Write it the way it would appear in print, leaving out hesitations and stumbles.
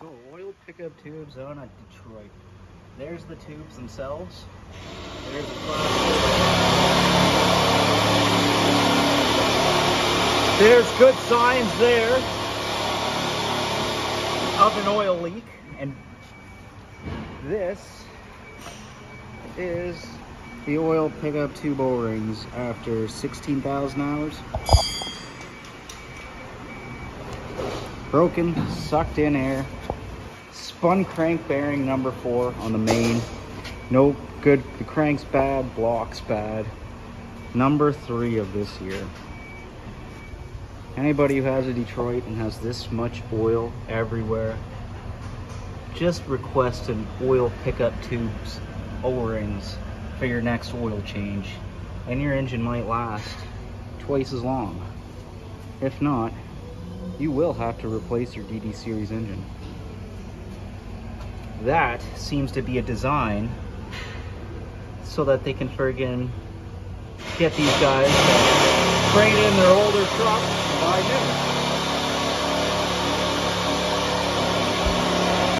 So, oil pickup tubes on a Detroit. There's the tubes themselves. There's the plastic. There's good signs there of an oil leak. And this is the oil pickup tube O-rings after 16,000 hours. Broken, sucked in air. Spun crank bearing number 4 on the main. No good, the crank's bad, block's bad. Number 3 of this year. Anybody who has a Detroit and has this much oil everywhere, just request an oil pickup tubes O-rings for your next oil change, and your engine might last twice as long. If not, you will have to replace your DD series engine. That seems to be a design so that they can friggin' get these guys to trade in their older trucks and buy new.